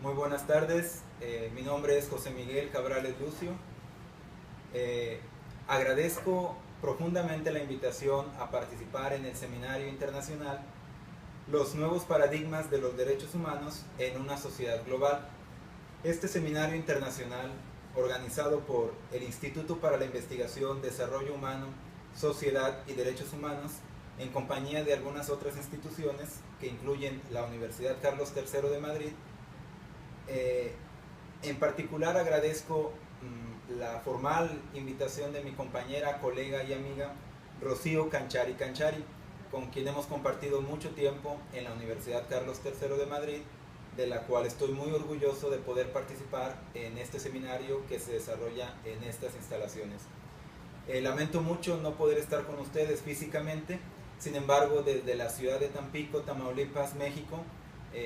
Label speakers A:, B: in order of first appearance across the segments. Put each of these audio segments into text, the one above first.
A: Muy buenas tardes, mi nombre es José Miguel Cabrales Lucio. Agradezco profundamente la invitación a participar en el Seminario Internacional Los nuevos paradigmas de los derechos humanos en una sociedad global. Este seminario internacional, organizado por el Instituto para la Investigación, Desarrollo Humano, Sociedad y Derechos Humanos, en compañía de algunas otras instituciones que incluyen la Universidad Carlos III de Madrid. En particular agradezco la formal invitación de mi compañera, colega y amiga Rocío Canchari Canchari, con quien hemos compartido mucho tiempo en la Universidad Carlos III de Madrid, de la cual estoy muy orgulloso de poder participar en este seminario que se desarrolla en estas instalaciones. Lamento mucho no poder estar con ustedes físicamente, sin embargo desde la ciudad de Tampico, Tamaulipas, México,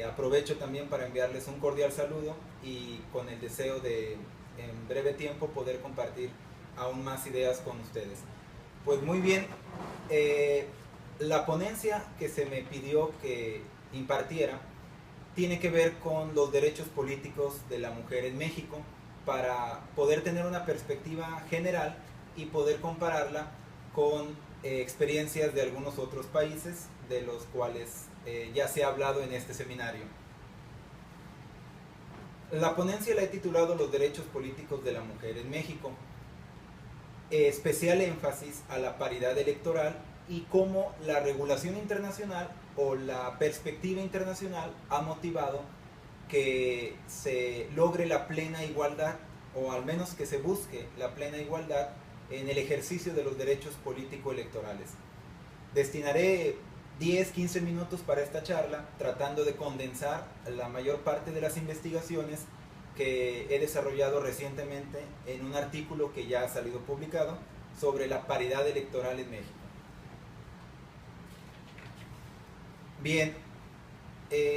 A: aprovecho también para enviarles un cordial saludo y con el deseo de en breve tiempo poder compartir aún más ideas con ustedes. Pues muy bien, la ponencia que se me pidió que impartiera tiene que ver con los derechos políticos de la mujer en México, para poder tener una perspectiva general y poder compararla con experiencias de algunos otros países de los cuales ya se ha hablado en este seminario. La ponencia la he titulado Los derechos políticos de la mujer en México, especial énfasis a la paridad electoral y cómo la regulación internacional o la perspectiva internacional ha motivado que se logre la plena igualdad, o al menos que se busque la plena igualdad en el ejercicio de los derechos político-electorales. Destinaré 10-15 minutos para esta charla, tratando de condensar la mayor parte de las investigaciones que he desarrollado recientemente en un artículo que ya ha salido publicado sobre la paridad electoral en México. Bien,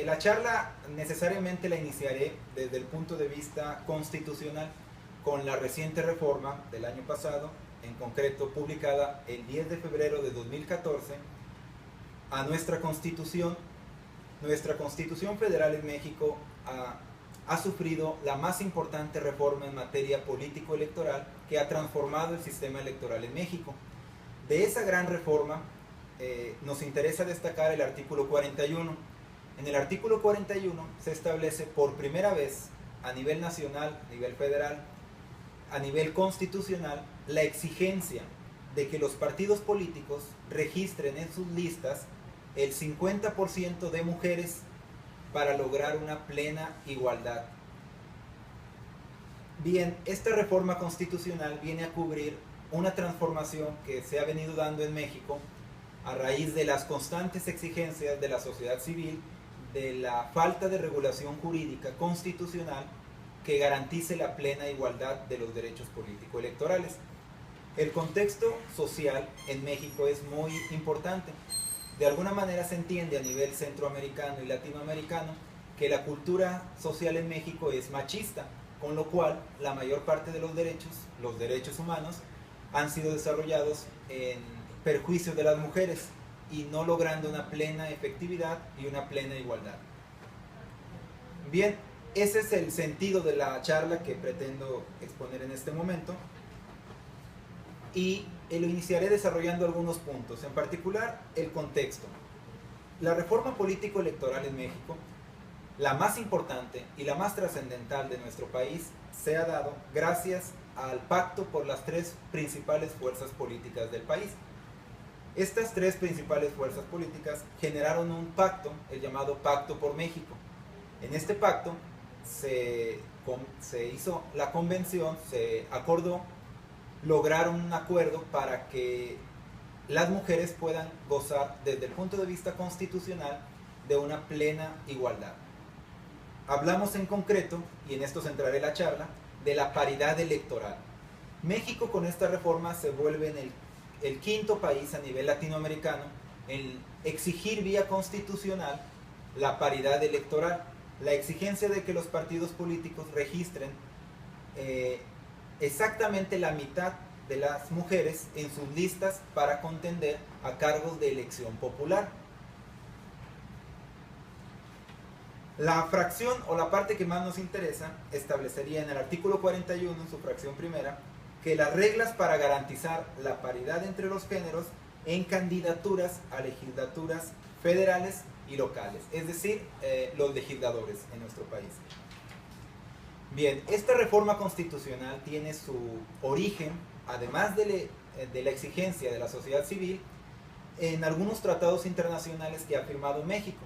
A: la charla necesariamente la iniciaré desde el punto de vista constitucional, con la reciente reforma del año pasado, en concreto publicada el 10 de febrero de 2014, a nuestra Constitución. Nuestra Constitución Federal en México ha sufrido la más importante reforma en materia político-electoral que ha transformado el sistema electoral en México. De esa gran reforma nos interesa destacar el artículo 41. En el artículo 41 se establece por primera vez a nivel nacional, a nivel federal, a nivel constitucional, la exigencia de que los partidos políticos registren en sus listas el 50% de mujeres para lograr una plena igualdad. Bien, esta reforma constitucional viene a cubrir una transformación que se ha venido dando en México a raíz de las constantes exigencias de la sociedad civil, de la falta de regulación jurídica constitucional que garantice la plena igualdad de los derechos político-electorales. El contexto social en México es muy importante. De alguna manera se entiende a nivel centroamericano y latinoamericano que la cultura social en México es machista, con lo cual la mayor parte de los derechos humanos, han sido desarrollados en perjuicio de las mujeres y no logrando una plena efectividad y una plena igualdad. Bien, ese es el sentido de la charla que pretendo exponer en este momento, y lo iniciaré desarrollando algunos puntos, en particular el contexto. La reforma político-electoral en México, la más importante y la más trascendental de nuestro país, se ha dado gracias al pacto por las tres principales fuerzas políticas del país. Estas tres principales fuerzas políticas generaron un pacto, el llamado Pacto por México. En este pacto se hizo la convención, se acordó lograr un acuerdo para que las mujeres puedan gozar desde el punto de vista constitucional de una plena igualdad. Hablamos en concreto, y en esto centraré la charla, de la paridad electoral. México con esta reforma se vuelve en el quinto país a nivel latinoamericano en exigir vía constitucional la paridad electoral, la exigencia de que los partidos políticos registren exactamente la mitad de las mujeres en sus listas para contender a cargos de elección popular. La fracción o la parte que más nos interesa establecería en el artículo 41, en su fracción primera, que las reglas para garantizar la paridad entre los géneros en candidaturas a legislaturas federales y locales, es decir, los legisladores en nuestro país. Bien, esta reforma constitucional tiene su origen, además de la exigencia de la sociedad civil, en algunos tratados internacionales que ha firmado México.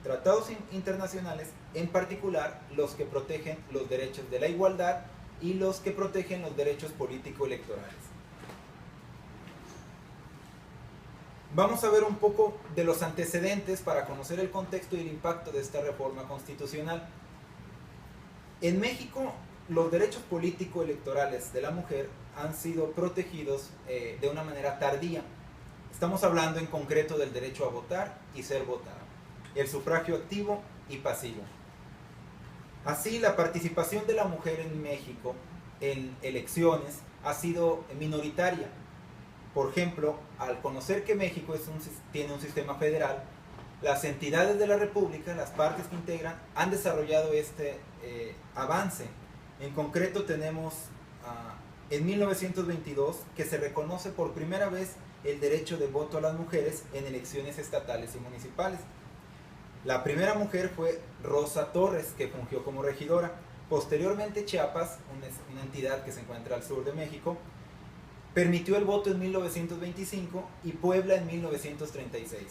A: Tratados internacionales, en particular los que protegen los derechos de la igualdad y los que protegen los derechos político-electorales. Vamos a ver un poco de los antecedentes para conocer el contexto y el impacto de esta reforma constitucional. En México, los derechos político-electorales de la mujer han sido protegidos de una manera tardía. Estamos hablando en concreto del derecho a votar y ser votada, el sufragio activo y pasivo. Así, la participación de la mujer en México en elecciones ha sido minoritaria. Por ejemplo, al conocer que México tiene un sistema federal, las entidades de la República, las partes que integran, han desarrollado este avance. En concreto tenemos en 1922 que se reconoce por primera vez el derecho de voto a las mujeres en elecciones estatales y municipales. La primera mujer fue Rosa Torres, que fungió como regidora. Posteriormente Chiapas, una entidad que se encuentra al sur de México, permitió el voto en 1925 y Puebla en 1936.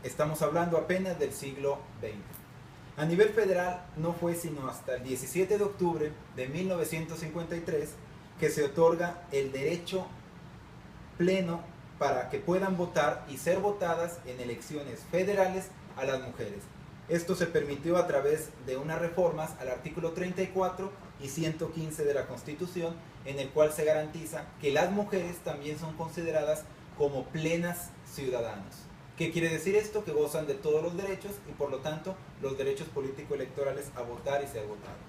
A: Estamos hablando apenas del siglo XX. A nivel federal no fue sino hasta el 17 de octubre de 1953 que se otorga el derecho pleno para que puedan votar y ser votadas en elecciones federales a las mujeres. Esto se permitió a través de unas reformas al artículo 34 y 115 de la Constitución, en el cual se garantiza que las mujeres también son consideradas como plenas ciudadanos. ¿Qué quiere decir esto? Que gozan de todos los derechos y por lo tanto los derechos político-electorales a votar y ser votados.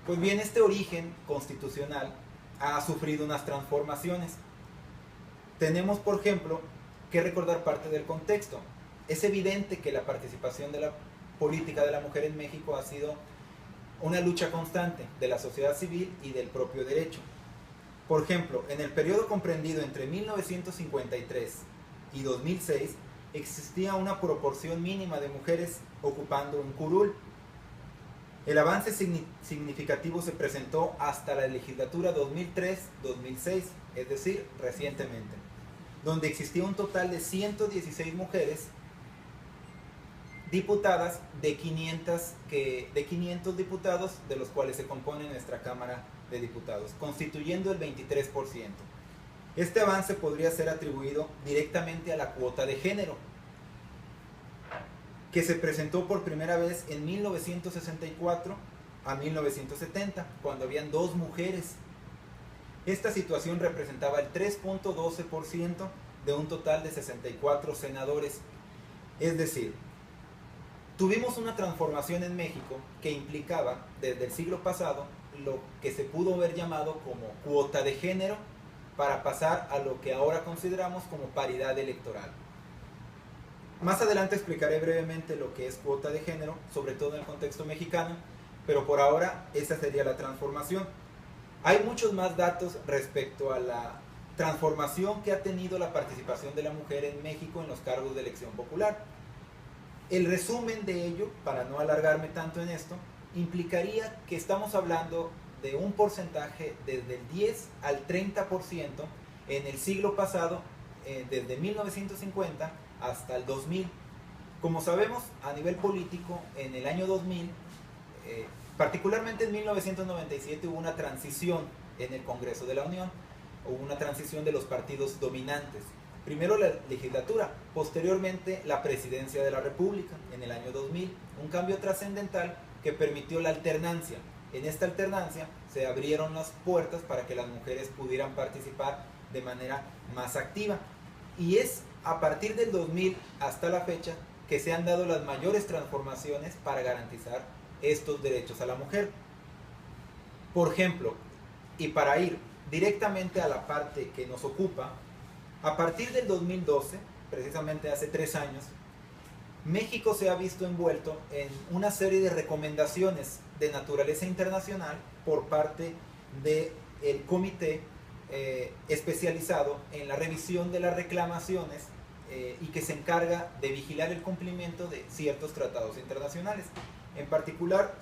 A: Pues bien, este origen constitucional ha sufrido unas transformaciones. Tenemos, por ejemplo, que recordar parte del contexto. Es evidente que la participación de la política de la mujer en México ha sido una lucha constante de la sociedad civil y del propio derecho. Por ejemplo, en el periodo comprendido entre 1953 y 2006, existía una proporción mínima de mujeres ocupando un curul. El avance significativo se presentó hasta la legislatura 2003-2006, es decir, recientemente, donde existía un total de 116 mujeres diputadas de 500 diputados, de los cuales se compone nuestra Cámara de Diputados, constituyendo el 23%. Este avance podría ser atribuido directamente a la cuota de género, que se presentó por primera vez en 1964 a 1970, cuando habían 2 mujeres. Esta situación representaba el 3.12% de un total de 64 senadores. Es decir, tuvimos una transformación en México que implicaba desde el siglo pasado lo que se pudo haber llamado como cuota de género para pasar a lo que ahora consideramos como paridad electoral. Más adelante explicaré brevemente lo que es cuota de género, sobre todo en el contexto mexicano, pero por ahora esa sería la transformación. Hay muchos más datos respecto a la transformación que ha tenido la participación de la mujer en México en los cargos de elección popular. El resumen de ello, para no alargarme tanto en esto, implicaría que estamos hablando de un porcentaje desde el 10 al 30% en el siglo pasado, desde 1950 hasta el 2000. Como sabemos, a nivel político, en el año 2000, particularmente en 1997, hubo una transición en el Congreso de la Unión, hubo una transición de los partidos dominantes. Primero la legislatura, posteriormente la presidencia de la República en el año 2000, un cambio trascendental que permitió la alternancia. En esta alternancia se abrieron las puertas para que las mujeres pudieran participar de manera más activa. Y es a partir del 2000 hasta la fecha que se han dado las mayores transformaciones para garantizar estos derechos a la mujer. Por ejemplo, y para ir directamente a la parte que nos ocupa, a partir del 2012, precisamente hace 3 años, México se ha visto envuelto en una serie de recomendaciones de naturaleza internacional por parte del comité especializado en la revisión de las reclamaciones y que se encarga de vigilar el cumplimiento de ciertos tratados internacionales. En particular,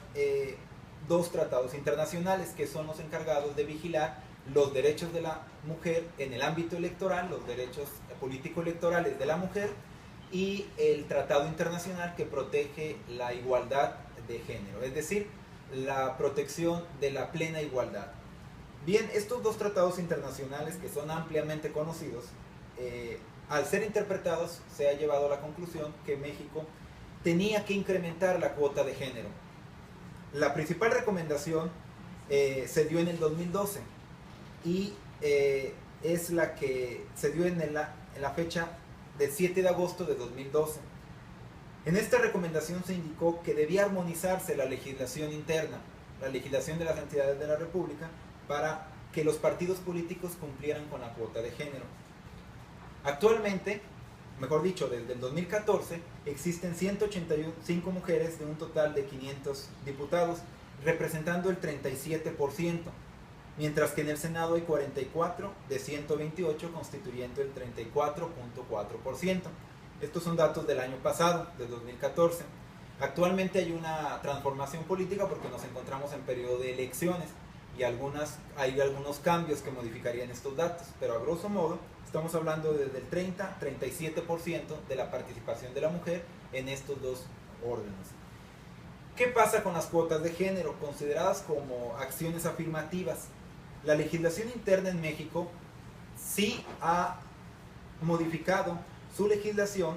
A: dos tratados internacionales que son los encargados de vigilar los derechos de la mujer en el ámbito electoral, los derechos político-electorales de la mujer, y el tratado internacional que protege la igualdad de género, es decir, la protección de la plena igualdad. Bien, estos dos tratados internacionales que son ampliamente conocidos, al ser interpretados se ha llevado a la conclusión que México tenía que incrementar la cuota de género. La principal recomendación se dio en el 2012 y es la que se dio en la fecha del 7 de agosto de 2012. En esta recomendación se indicó que debía armonizarse la legislación interna, la legislación de las entidades de la República, para que los partidos políticos cumplieran con la cuota de género. Actualmente, mejor dicho, desde el 2014, existen 185 mujeres de un total de 500 diputados, representando el 37%, mientras que en el Senado hay 44 de 128, constituyendo el 34.4%. Estos son datos del año pasado, de 2014. Actualmente hay una transformación política porque nos encontramos en periodo de elecciones y hay algunos cambios que modificarían estos datos, pero a grosso modo estamos hablando desde el 30-37% de la participación de la mujer en estos dos órdenes. ¿Qué pasa con las cuotas de género, consideradas como acciones afirmativas? La legislación interna en México sí ha modificado su legislación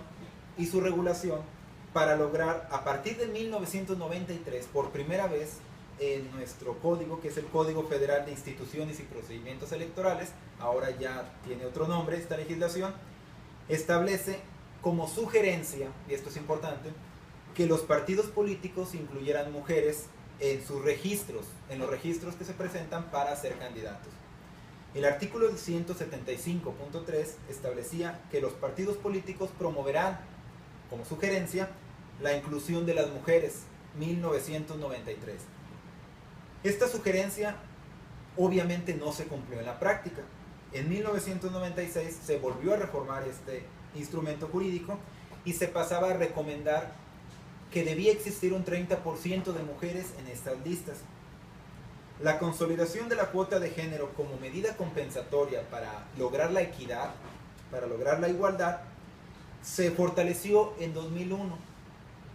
A: y su regulación para lograr, a partir de 1993, por primera vez en nuestro código, que es el Código Federal de Instituciones y Procedimientos Electorales, ahora ya tiene otro nombre esta legislación, establece como sugerencia, y esto es importante, que los partidos políticos incluyeran mujeres en sus registros, en los registros que se presentan para ser candidatos. El artículo 175.3 establecía que los partidos políticos promoverán, como sugerencia, la inclusión de las mujeres, 1993. Esta sugerencia obviamente no se cumplió en la práctica. En 1996 se volvió a reformar este instrumento jurídico y se pasaba a recomendar que debía existir un 30% de mujeres en estas listas. La consolidación de la cuota de género como medida compensatoria para lograr la equidad, para lograr la igualdad, se fortaleció en 2001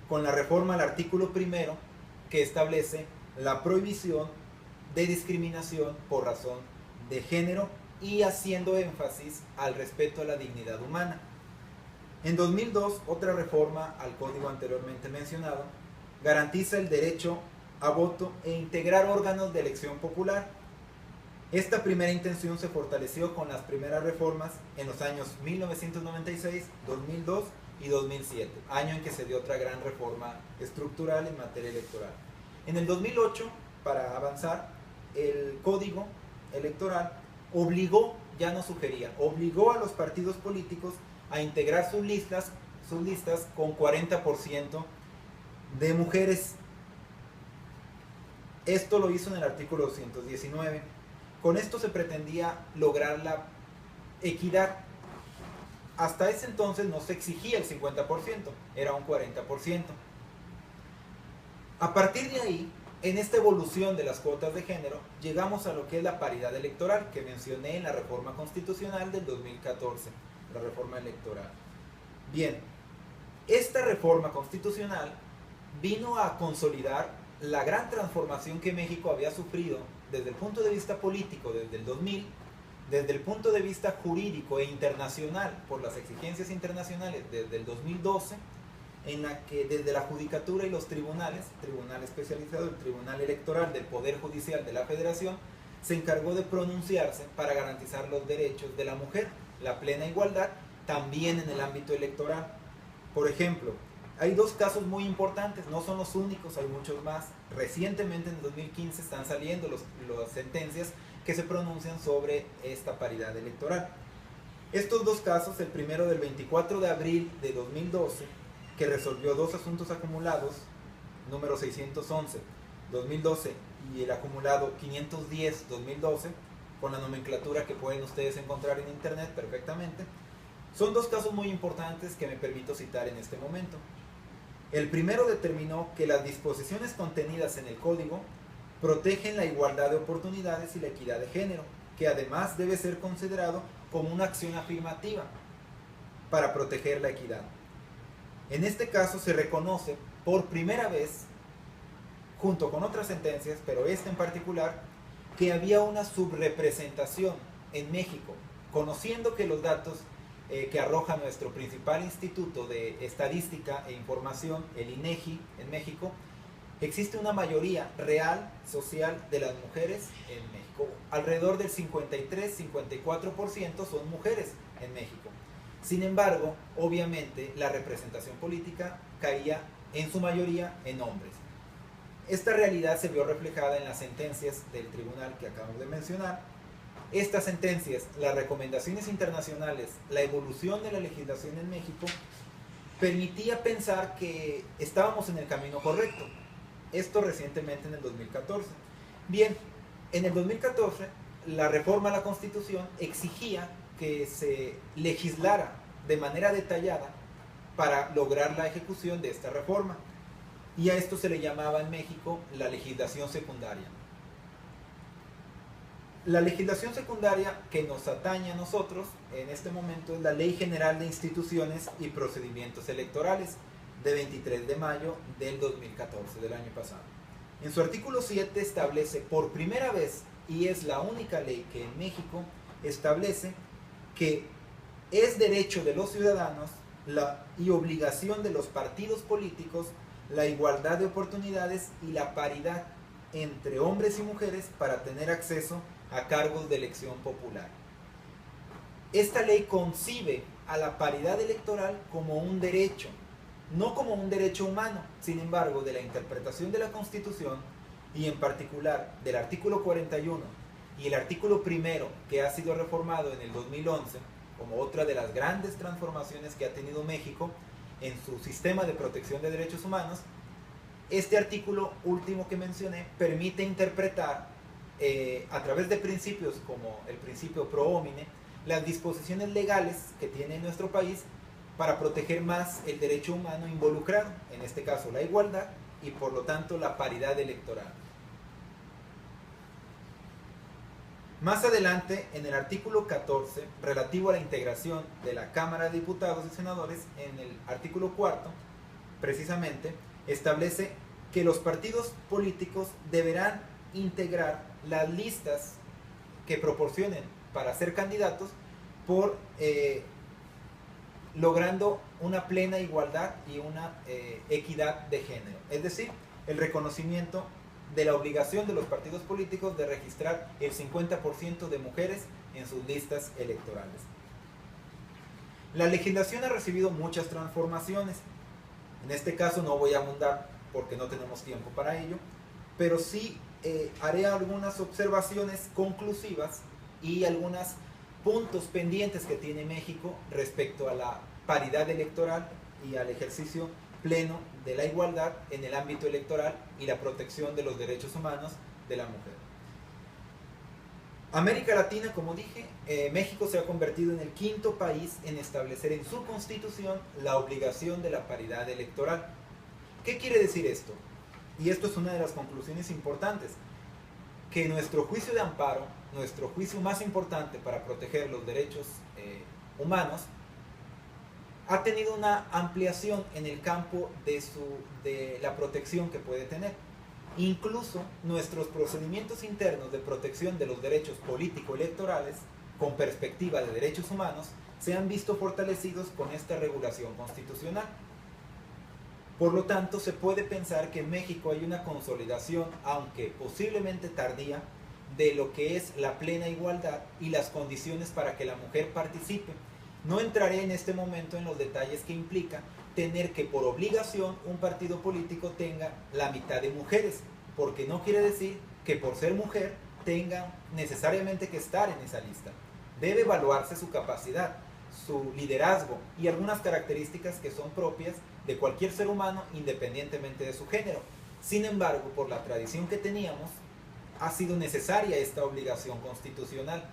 A: con la reforma al artículo primero que establece la prohibición de discriminación por razón de género y haciendo énfasis al respeto a la dignidad humana. En 2002, otra reforma al código anteriormente mencionado garantiza el derecho a voto e integrar órganos de elección popular. Esta primera intención se fortaleció con las primeras reformas en los años 1996, 2002 y 2007, año en que se dio otra gran reforma estructural en materia electoral. En el 2008, para avanzar, el código electoral obligó, ya no sugería, obligó a los partidos políticos a integrar sus listas con 40% de mujeres. Esto lo hizo en el artículo 219. Con esto se pretendía lograr la equidad. Hasta ese entonces no se exigía el 50%, era un 40%. A partir de ahí, en esta evolución de las cuotas de género, llegamos a lo que es la paridad electoral, que mencioné en la reforma constitucional del 2014, la reforma electoral. Bien, esta reforma constitucional vino a consolidar la gran transformación que México había sufrido desde el punto de vista político desde el 2000, desde el punto de vista jurídico e internacional por las exigencias internacionales desde el 2012, en la que desde la judicatura y los tribunales, tribunal especializado, el Tribunal Electoral del Poder Judicial de la Federación, se encargó de pronunciarse para garantizar los derechos de la mujer, la plena igualdad, también en el ámbito electoral. Por ejemplo, hay dos casos muy importantes, no son los únicos, hay muchos más. Recientemente, en 2015, están saliendo las sentencias que se pronuncian sobre esta paridad electoral. Estos dos casos, el primero del 24 de abril de 2012, que resolvió dos asuntos acumulados, número 611, 2012 y el acumulado 510, 2012, con la nomenclatura que pueden ustedes encontrar en internet perfectamente. Son dos casos muy importantes que me permito citar en este momento. El primero determinó que las disposiciones contenidas en el código protegen la igualdad de oportunidades y la equidad de género, que además debe ser considerado como una acción afirmativa para proteger la equidad. En este caso se reconoce por primera vez, junto con otras sentencias, pero esta en particular, que había una subrepresentación en México, conociendo que los datos que arroja nuestro principal instituto de estadística e información, el INEGI en México, existe una mayoría real social de las mujeres en México. Alrededor del 53-54% son mujeres en México. Sin embargo, obviamente, la representación política caía en su mayoría en hombres. Esta realidad se vio reflejada en las sentencias del tribunal que acabamos de mencionar. Estas sentencias, las recomendaciones internacionales, la evolución de la legislación en México, permitía pensar que estábamos en el camino correcto. Esto recientemente en el 2014. Bien, en el 2014 la reforma a la Constitución exigía que se legislara de manera detallada para lograr la ejecución de esta reforma. Y a esto se le llamaba en México la legislación secundaria. La legislación secundaria que nos atañe a nosotros en este momento es la Ley General de Instituciones y Procedimientos Electorales de 23 de mayo del 2014, del año pasado. En su artículo 7 establece por primera vez, y es la única ley que en México establece que es derecho de los ciudadanos y obligación de los partidos políticos la igualdad de oportunidades y la paridad entre hombres y mujeres para tener acceso a cargos de elección popular. Esta ley concibe a la paridad electoral como un derecho, no como un derecho humano. Sin embargo, de la interpretación de la Constitución y en particular del artículo 41 y el artículo primero que ha sido reformado en el 2011 como otra de las grandes transformaciones que ha tenido México en su sistema de protección de derechos humanos, este artículo último que mencioné permite interpretar a través de principios como el principio pro homine las disposiciones legales que tiene nuestro país para proteger más el derecho humano involucrado, en este caso la igualdad y por lo tanto la paridad electoral. Más adelante, en el artículo 14, relativo a la integración de la Cámara de Diputados y Senadores, en el artículo 4, precisamente, establece que los partidos políticos deberán integrar las listas que proporcionen para ser candidatos por logrando una plena igualdad y una equidad de género. Es decir, el reconocimiento de la obligación de los partidos políticos de registrar el 50% de mujeres en sus listas electorales. La legislación ha recibido muchas transformaciones. En este caso no voy a abundar porque no tenemos tiempo para ello, pero sí haré algunas observaciones conclusivas y algunos puntos pendientes que tiene México respecto a la paridad electoral y al ejercicio pleno de la igualdad en el ámbito electoral y la protección de los derechos humanos de la mujer. América Latina, como dije, México se ha convertido en el quinto país en establecer en su constitución la obligación de la paridad electoral. ¿Qué quiere decir esto? Y esto es una de las conclusiones importantes, que nuestro juicio de amparo, nuestro juicio más importante para proteger los derechos humanos, ha tenido una ampliación en el campo de la protección que puede tener. Incluso nuestros procedimientos internos de protección de los derechos político-electorales, con perspectiva de derechos humanos, se han visto fortalecidos con esta regulación constitucional. Por lo tanto, se puede pensar que en México hay una consolidación, aunque posiblemente tardía, de lo que es la plena igualdad y las condiciones para que la mujer participe. No entraré en este momento en los detalles que implica tener que por obligación un partido político tenga la mitad de mujeres, porque no quiere decir que por ser mujer tenga necesariamente que estar en esa lista. Debe evaluarse su capacidad, su liderazgo y algunas características que son propias de cualquier ser humano independientemente de su género. Sin embargo, por la tradición que teníamos, ha sido necesaria esta obligación constitucional.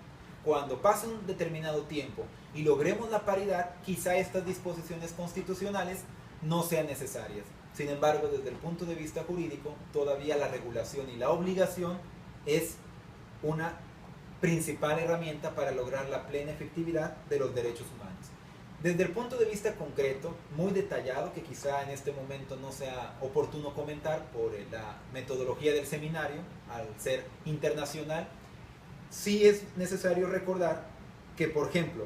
A: Cuando pase un determinado tiempo y logremos la paridad, quizá estas disposiciones constitucionales no sean necesarias. Sin embargo, desde el punto de vista jurídico, todavía la regulación y la obligación es una principal herramienta para lograr la plena efectividad de los derechos humanos. Desde el punto de vista concreto, muy detallado, que quizá en este momento no sea oportuno comentar por la metodología del seminario, al ser internacional, sí es necesario recordar que, por ejemplo,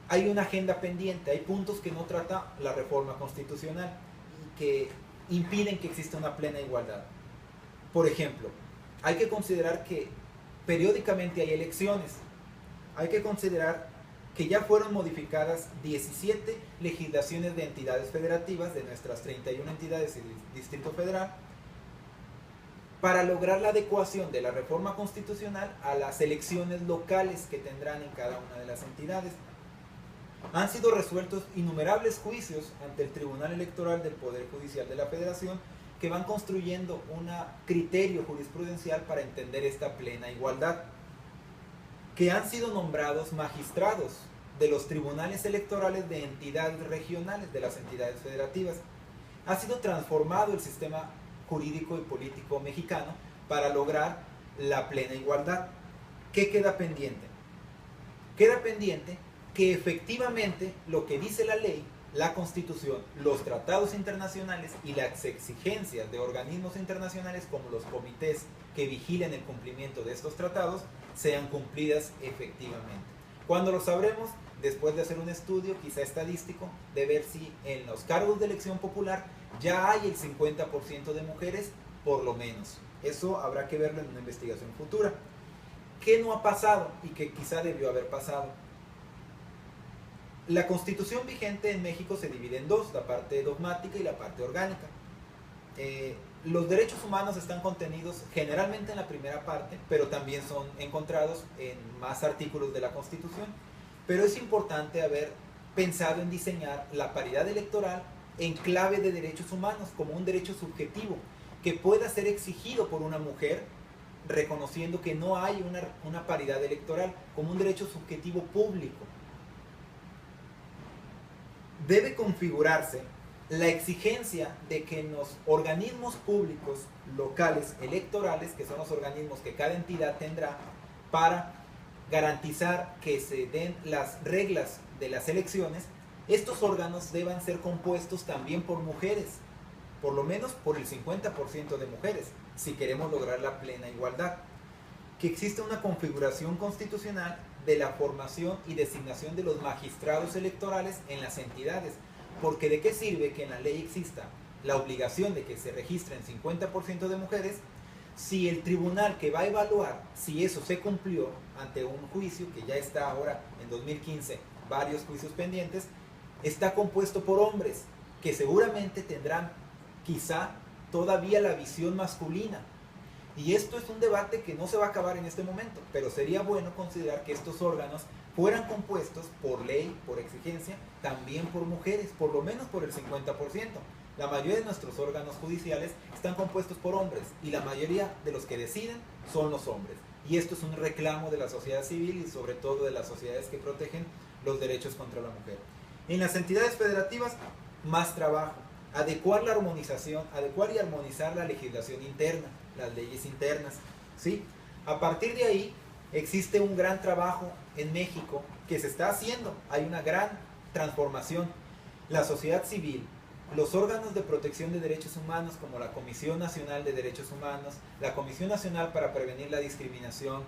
A: hay una agenda pendiente, hay puntos que no trata la reforma constitucional y que impiden que exista una plena igualdad. Por ejemplo, hay que considerar que periódicamente hay elecciones, hay que considerar que ya fueron modificadas 17 legislaciones de entidades federativas de nuestras 31 entidades y Distrito Federal para lograr la adecuación de la reforma constitucional a las elecciones locales que tendrán en cada una de las entidades. Han sido resueltos innumerables juicios ante el Tribunal Electoral del Poder Judicial de la Federación que van construyendo un criterio jurisprudencial para entender esta plena igualdad, que han sido nombrados magistrados de los tribunales electorales de entidades regionales, de las entidades federativas. Ha sido transformado el sistema jurídico y político mexicano para lograr la plena igualdad. ¿Qué queda pendiente? Queda pendiente que efectivamente lo que dice la ley, la Constitución, los tratados internacionales y las exigencias de organismos internacionales como los comités que vigilen el cumplimiento de estos tratados sean cumplidas efectivamente. ¿Cuándo lo sabremos? Después de hacer un estudio, quizá estadístico, de ver si en los cargos de elección popular ya hay el 50% de mujeres, por lo menos. Eso habrá que verlo en una investigación futura. ¿Qué no ha pasado y que quizá debió haber pasado? La Constitución vigente en México se divide en dos, la parte dogmática y la parte orgánica. Los derechos humanos están contenidos generalmente en la primera parte, pero también son encontrados en más artículos de la Constitución. Pero es importante haber pensado en diseñar la paridad electoral en clave de derechos humanos, como un derecho subjetivo, que pueda ser exigido por una mujer, reconociendo que no hay una paridad electoral, como un derecho subjetivo público. Debe configurarse la exigencia de que en los organismos públicos locales electorales, que son los organismos que cada entidad tendrá para garantizar que se den las reglas de las elecciones, estos órganos deban ser compuestos también por mujeres, por lo menos por el 50% de mujeres, si queremos lograr la plena igualdad. Que exista una configuración constitucional de la formación y designación de los magistrados electorales en las entidades, porque ¿de qué sirve que en la ley exista la obligación de que se registren 50% de mujeres si el tribunal que va a evaluar si eso se cumplió ante un juicio, que ya está ahora en 2015, varios juicios pendientes, está compuesto por hombres que seguramente tendrán quizá todavía la visión masculina? Y esto es un debate que no se va a acabar en este momento, pero sería bueno considerar que estos órganos fueran compuestos por ley, por exigencia, también por mujeres, por lo menos por el 50%. La mayoría de nuestros órganos judiciales están compuestos por hombres y la mayoría de los que deciden son los hombres. Y esto es un reclamo de la sociedad civil y sobre todo de las sociedades que protegen los derechos contra la mujer. En las entidades federativas, más trabajo. Adecuar la armonización, adecuar y armonizar la legislación interna, las leyes internas, ¿sí? A partir de ahí existe un gran trabajo en México que se está haciendo, hay una gran transformación. La sociedad civil, los órganos de protección de derechos humanos como la Comisión Nacional de Derechos Humanos, la Comisión Nacional para Prevenir la Discriminación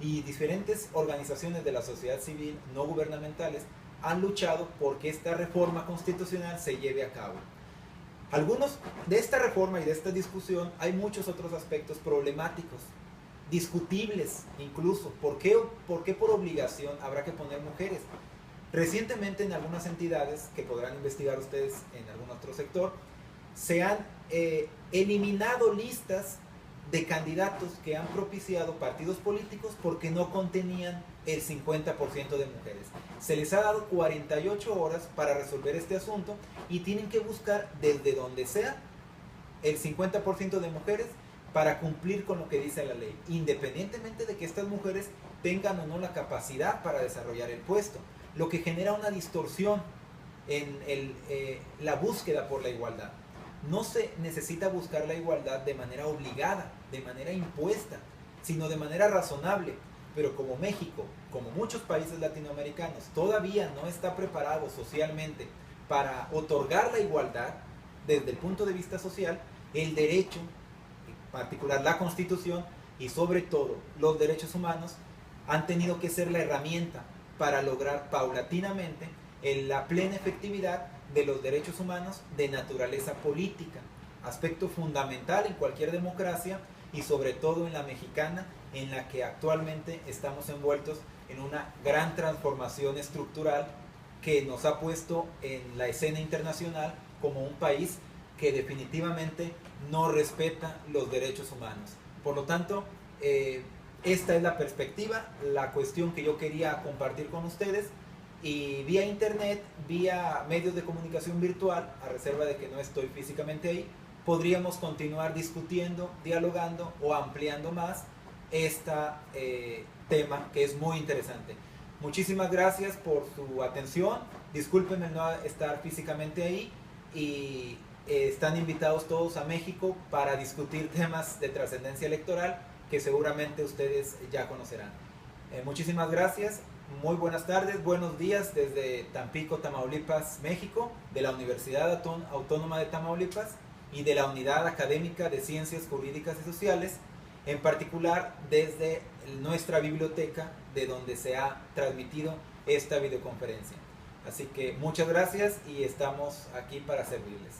A: y diferentes organizaciones de la sociedad civil no gubernamentales han luchado porque esta reforma constitucional se lleve a cabo. Algunos de esta reforma y de esta discusión hay muchos otros aspectos problemáticos, discutibles incluso. ¿Por qué por obligación habrá que poner mujeres? Recientemente en algunas entidades, que podrán investigar ustedes en algún otro sector, se han eliminado listas de candidatos que han propiciado partidos políticos porque no contenían el 50% de mujeres. Se les ha dado 48 horas para resolver este asunto y tienen que buscar desde donde sea el 50% de mujeres para cumplir con lo que dice la ley, independientemente de que estas mujeres tengan o no la capacidad para desarrollar el puesto, lo que genera una distorsión en la búsqueda por la igualdad. No se necesita buscar la igualdad de manera obligada, de manera impuesta, sino de manera razonable. Pero como México, como muchos países latinoamericanos, todavía no está preparado socialmente para otorgar la igualdad desde el punto de vista social, el derecho, en particular la Constitución y sobre todo los derechos humanos, han tenido que ser la herramienta para lograr paulatinamente la plena efectividad de los derechos humanos de naturaleza política, aspecto fundamental en cualquier democracia y sobre todo en la mexicana, en la que actualmente estamos envueltos en una gran transformación estructural que nos ha puesto en la escena internacional como un país que definitivamente no respeta los derechos humanos. Por lo tanto, esta es la perspectiva, la cuestión que yo quería compartir con ustedes, y vía internet, vía medios de comunicación virtual, a reserva de que no estoy físicamente ahí, podríamos continuar discutiendo, dialogando o ampliando más este tema que es muy interesante. Muchísimas gracias por su atención, discúlpenme no estar físicamente ahí y están invitados todos a México para discutir temas de trascendencia electoral que seguramente ustedes ya conocerán. Muchísimas gracias. Muy buenas tardes, buenos días desde Tampico, Tamaulipas, México, de la Universidad Autónoma de Tamaulipas y de la Unidad Académica de Ciencias Jurídicas y Sociales, en particular desde nuestra biblioteca, de donde se ha transmitido esta videoconferencia. Así que muchas gracias y estamos aquí para servirles.